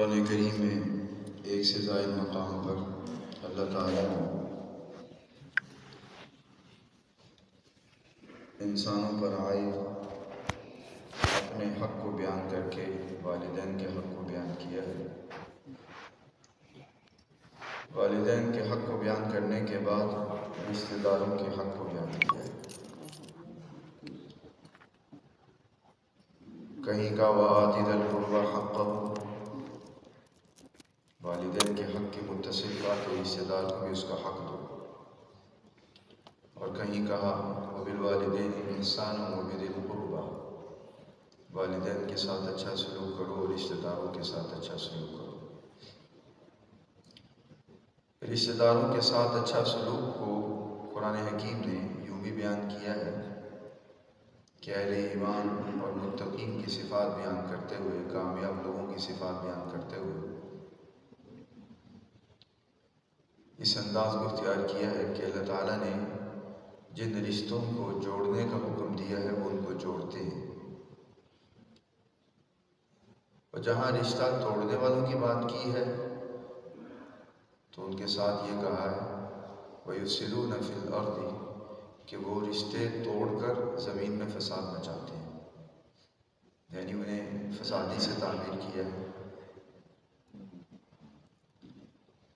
قرآن کریم میں ایک سے زائد مقام پر اللہ تعالیٰ نے انسانوں پر عائد اپنے حق کو بیان کر کے والدین کے حق کو بیان کیا ہے۔ والدین کے حق کو بیان کرنے کے بعد رشتہ داروں کے حق کو بیان کیا ہے۔ کہیں کا وآتِ ذی القربى حقہ، والدین کے حق کے متصل کا کہ رشتہ دار کو بھی اس کا حق دو، اور کہیں کہا وبالوالدین احسانا وبذی القربى، والدین کے ساتھ اچھا سلوک کرو اور رشتہ داروں کے ساتھ اچھا سلوک کرو۔ رشتہ داروں کے ساتھ اچھا سلوک کو قرآن حکیم نے یوں بھی بیان کیا ہے کہ اہل ایمان اور متقین کی صفات بیان کرتے ہوئے، کامیاب لوگوں کی صفات بیان کرتے ہوئے اس انداز کو اختیار کیا ہے کہ اللہ تعالیٰ نے جن رشتوں کو جوڑنے کا حکم دیا ہے وہ ان کو جوڑتے ہیں، اور جہاں رشتہ توڑنے والوں کی بات کی ہے تو ان کے ساتھ یہ کہا ہے وَيُفْسِدُونَ فِي الْأَرْضِ، کہ وہ رشتے توڑ کر زمین میں فساد مچاتے ہیں، یعنی انہیں فسادی سے تعبیر کیا ہے۔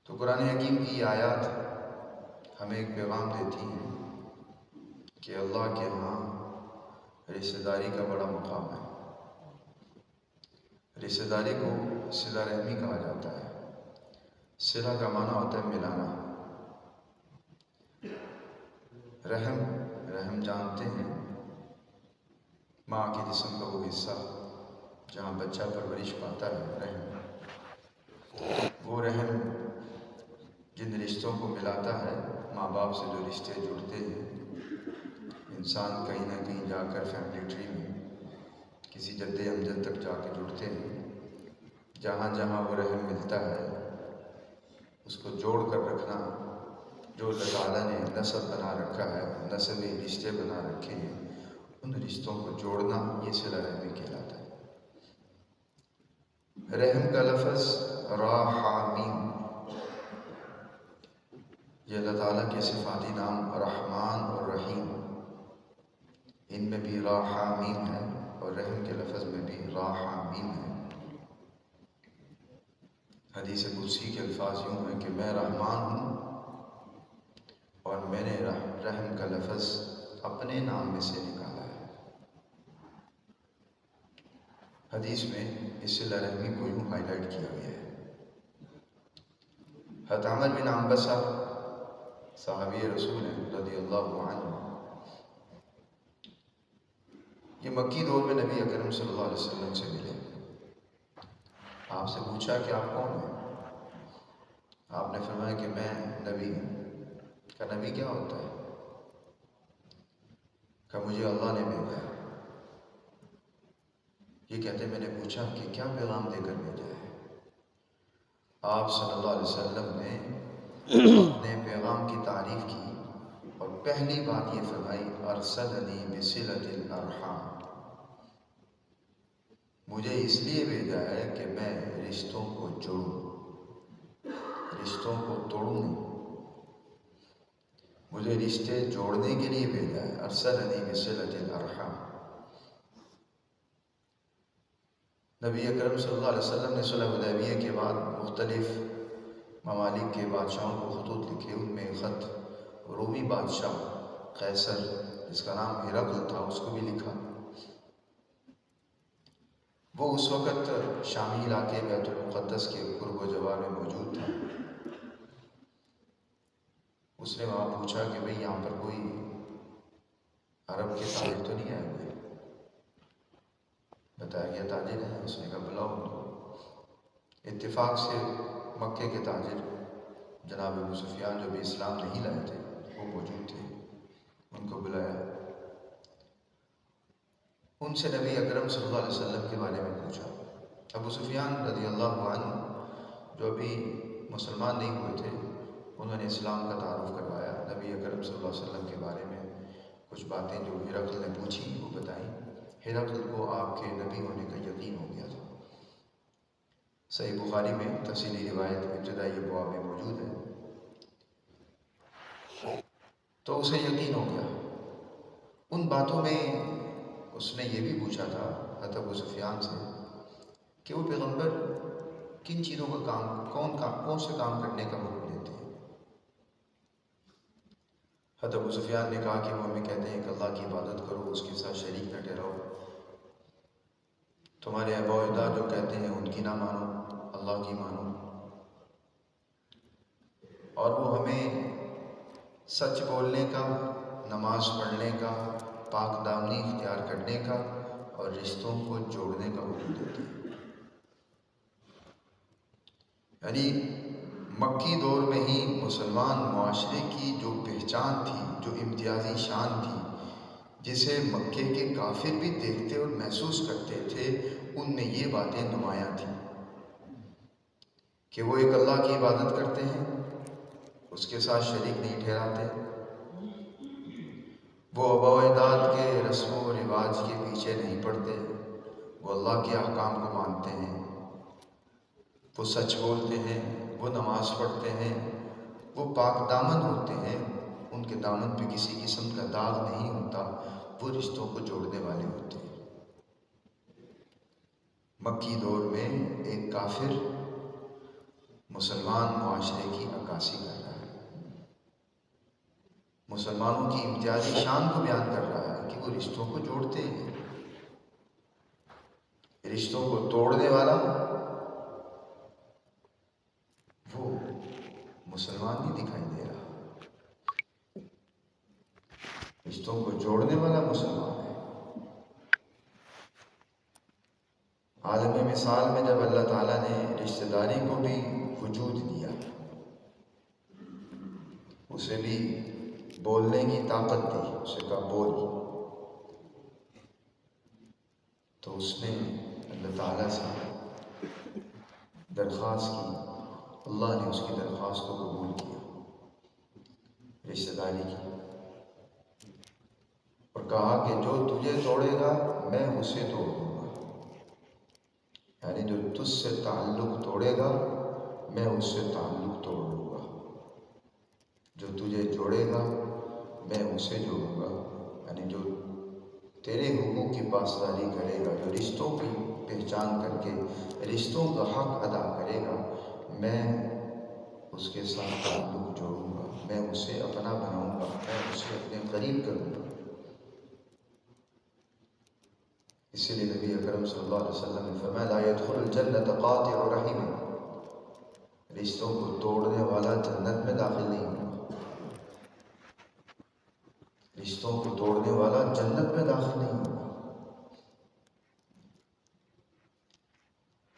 تو قرآن حکیم کی آیات ہمیں ایک پیغام دیتی ہیں کہ اللہ کے ہاں رشتہ داری کا بڑا مقام ہے۔ رشتہ داری کو صلہ رحمی کہا جاتا ہے۔ صلہ کا معنی ہوتا ہے ملانا۔ رحم جانتے ہیں، ماں کے جسم کا وہ حصہ جہاں بچہ پرورش پاتا ہے، رحم، وہ رحم جن رشتوں کو ملاتا ہے، ماں باپ سے جو رشتے جڑتے ہیں، انسان کہیں نہ کہیں جا کر فیملی ٹری میں کسی جد امجد تک جا کے جڑتے ہیں، جہاں جہاں وہ رحم ملتا ہے اس کو جوڑ کر رکھنا، جو اللہ تعالیٰ نے نسب بنا رکھا ہے، نسبی رشتے بنا رکھے ہیں، ان رشتوں کو جوڑنا یہ صلہ رحمی کہلاتا ہے۔ رحم کا لفظ راحمین، یہ اللہ تعالیٰ کے صفاتی نام رحمان اور رحیم، ان میں بھی راحمین ہے اور رحم کے لفظ میں بھی راحمین ہے۔ حدیث قدسی کے الفاظ یوں ہیں کہ میں رحمان ہوں اور میں نے رحم کا لفظ اپنے نام میں سے نکالا ہے۔ حدیث میں اس صلہ رحمی کو یوں ہائی لائٹ کیا گیا ہے۔ حضرت عمر بن عنبسہ صحابی رسول ہیں رضی اللہ عنہ، یہ مکی دور میں نبی اکرم صلی اللہ علیہ وسلم سے ملے۔ آپ سے پوچھا کہ آپ کون ہیں؟ آپ نے فرمایا کہ میں نبی ہوں۔ کہا نبی کیا ہوتا ہے؟ کہ مجھے اللہ نے بھیجا ہے۔ یہ کہتے میں نے پوچھا کہ کیا پیغام دے کر بھیجا ہے؟ آپ صلی اللہ علیہ وسلم نے اپنے پیغام کی تعریف کی اور پہلی بات یہ فرمائی ارسلنی بصلۃ الارحام، مجھے اس لیے بھیجا ہے کہ میں رشتوں کو جوڑوں، رشتوں کو توڑوں نہیں، مجھے رشتے جوڑنے کے لیے بھیجا ہے۔ ارسلنی بصلۃ الارحام۔ نبی اکرم صلی اللہ علیہ وسلم نے صلح حدیبیہ کے بعد مختلف ممالک کے بادشاہوں کو خطوط لکھے، ان میں خط رومی بادشاہ قیصر جس کا نام ہرقل تھا اس کو بھی لکھا۔ وہ اس وقت شامی علاقے بیت المقدس کے قرب و جوار میں موجود تھا۔ اس نے وہاں پوچھا کہ بھئی یہاں پر کوئی عرب کے تاجر تو نہیں آئے ہوئے؟ بتایا گیا تاجر ہیں۔ اس نے کہا بلاؤ ان کو۔ اتفاق سے مکے کے تاجر جناب ابو سفیان جو بھی اسلام نہیں لائے تھے وہ موجود تھے، ان کو بلایا۔ ان سے نبی اکرم صلی اللہ علیہ وسلم کے بارے میں پوچھا۔ ابو سفیان رضی اللہ عنہ جو ابھی مسلمان نہیں ہوئے تھے، انہوں نے اسلام کا تعارف کروایا، نبی اکرم صلی اللہ علیہ وسلم کے بارے میں کچھ باتیں جو ہرقل نے پوچھی وہ بتائیں۔ ہرقل کو آپ کے نبی ہونے کا یقین ہو گیا تھا۔ صحیح بخاری میں تفصیلی روایت ابتدائی ابواب میں موجود ہے۔ تو اسے یقین ہو گیا۔ ان باتوں میں اس نے یہ بھی پوچھا تھا حضرت ابو سفیان سے کہ وہ پیغمبر کن چیزوں کا کون سے کام کرنے کا حکم دیتے ہیں۔ حضرت ابو سفیان نے کہا کہ وہ ہمیں کہتے ہیں کہ اللہ کی عبادت کرو، اس کے ساتھ شریک نہ ٹھہراؤ، تمہارے آباء و اجداد جو کہتے ہیں ان کی نہ مانو، اللہ کی مانو، اور وہ ہمیں سچ بولنے کا، نماز پڑھنے کا، پاک دامنی اختیار کرنے کا اور رشتوں کو جوڑنے کا حکم دیتے ہیں۔ یعنی مکی دور میں ہی مسلمان معاشرے کی جو پہچان تھی، جو امتیازی شان تھی، جسے مکے کے کافر بھی دیکھتے اور محسوس کرتے تھے، ان میں یہ باتیں نمایاں تھیں کہ وہ ایک اللہ کی عبادت کرتے ہیں، اس کے ساتھ شریک نہیں ٹھہراتے، وہ آباء و اجداد کے رسم و رواج کے پیچھے نہیں پڑتے، وہ اللہ کے احکام کو مانتے ہیں، وہ سچ بولتے ہیں، وہ نماز پڑھتے ہیں، وہ پاک دامن ہوتے ہیں، ان کے دامن پہ کسی قسم کا داغ نہیں ہوتا، وہ رشتوں کو جوڑنے والے ہوتے ہیں۔ مکی دور میں ایک کافر مسلمان معاشرے کی عکاسی کر رہا ہے، مسلمانوں کی امتیازی شان کو بیان کر رہا ہے کہ وہ رشتوں کو جوڑتے ہیں۔ رشتوں کو توڑنے والا وہ مسلمان نہیں دکھائی دے رہا، رشتوں کو جوڑنے والا مسلمان ہے۔ عالم مثال میں جب اللہ تعالیٰ نے رشتہ داری کو بھی وجود دیا، اسے بھی بولنے کی طاقت دی، اسے کہا بول، تو اس نے اللہ تعالیٰ سے درخواست کی، اللہ نے اس کی درخواست کو قبول کیا، رشتہ داری کی، اور کہا کہ جو تجھے توڑے گا میں اسے توڑ دوں گا، یعنی جو تجھ سے تعلق توڑے گا میں اس سے تعلق توڑ دوں گا، جو تجھے جوڑے گا میں اسے جوڑوں گا، یعنی جو تیرے حقوق کی پاسداری کرے گا، جو رشتوں کی پہچان کر کے رشتوں کا حق ادا کرے گا، میں اس کے ساتھ تعلق جوڑوں گا، میں اسے اپنا بناؤں گا، میں اسے اپنے قریب کروں گا۔ اسی لیے نبی اکرم صلی اللہ علیہ وسلم نے فرمایا لا يدخل الجنت قاطع رحم، رشتوں کو توڑنے والا جنت میں داخل نہیں ہوگا، رشتوں کو توڑنے والا جنت میں داخل نہیں ہوگا۔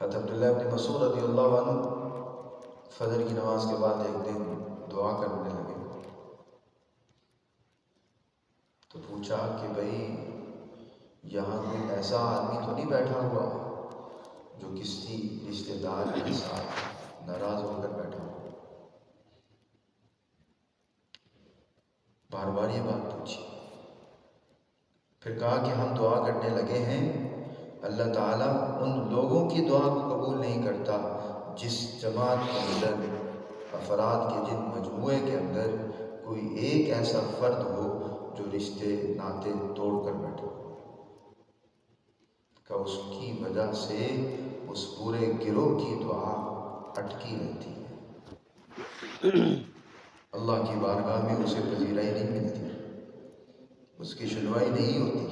حضرت عبداللہ بن مسعود رضی اللہ عنہ فجر کی نماز کے بعد ایک دن دعا کرنے لگے، تو پوچھا کہ بھئی یہاں کوئی ایسا آدمی تو نہیں بیٹھا ہوا جو کسی رشتہ دار کے ساتھ ناراض ہو کر بیٹھا ہو؟ بار بار یہ بات پوچھی، پھر کہا کہ ہم دعا کرنے لگے ہیں، اللہ تعالیٰ ان لوگوں کی دعا کو قبول نہیں کرتا جس جماعت کے اندر، افراد کے جن مجموعے کے اندر کوئی ایک ایسا فرد ہو جو رشتے ناطے توڑ کر بیٹھا ہو، کہ اس کی وجہ سے اس پورے گروہ کی دعا اٹکی رہتی ہے، اللہ کی بارگاہ میں اسے پذیرائی نہیں ملتی، اس کی سنوائی نہیں ہوتی۔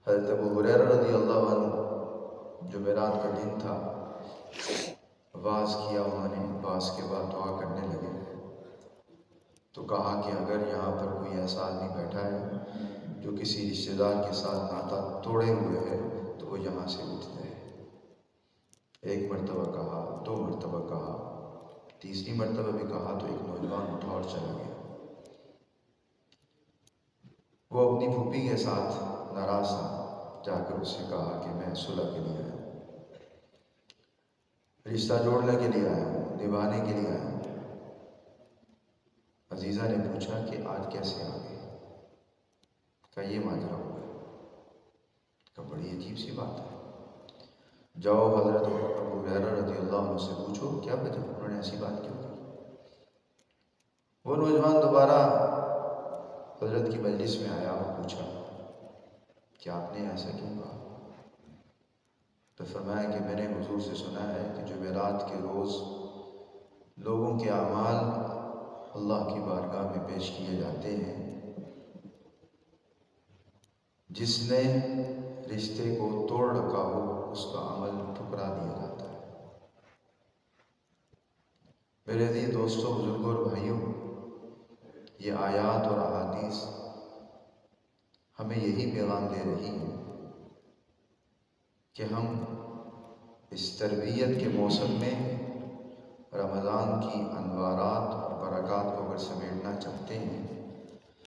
حضرت ابو ہریرہ رضی اللہ عنہ جمعرات کا دن تھا، واز کیا انہوں نے، واز کے بعد دعا کرنے لگے، تو کہا کہ اگر یہاں پر کوئی ایسا آدمی بیٹھا ہے جو کسی رشتہ دار کے ساتھ ناطا توڑے ہوئے ہے تو وہ یہاں سے اٹھ جائے۔ ایک مرتبہ کہا، دو مرتبہ کہا، تیسری مرتبہ بھی کہا تو ایک نوجوان اٹھا اور چلا گیا۔ وہ اپنی پھوپھی کے ساتھ ناراض تھا، جا کر اس سے کہا کہ میں صلح کے لیے آیا ہوں، رشتہ جوڑنے کے لیے آیا ہوں، نبھانے کے لیے آیا ہوں۔ عزیزہ نے پوچھا کہ آج کیسے آ گئے؟ کہا یہ ماجرا ہوا ہے۔ کہا بڑی عجیب سی بات ہے، جاؤ حضرت ابو ہریرہ رضی اللہ عنہ سے پوچھو کیا وجہ انہوں نے ایسی بات کیوں کی۔ وہ نوجوان دوبارہ حضرت کی مجلس میں آیا اور پوچھا کہ آپ نے ایسا کیوں کہا؟ تو فرمایا کہ میں نے حضور سے سنا ہے کہ جمعرات کے روز لوگوں کے اعمال اللہ کی بارگاہ میں پیش کیے جاتے ہیں، جس نے رشتے کو توڑ رکھا ہو اس کا عمل ٹھکرا دیا جاتا ہے۔ میرے عزیز دوستوں، بزرگوں اور بھائیوں، یہ آیات اور احادیث ہمیں یہی پیغام دے رہی ہیں کہ ہم اس تربیت کے موسم میں رمضان کی انوارات اور برکات کو اگر سمیٹنا چاہتے ہیں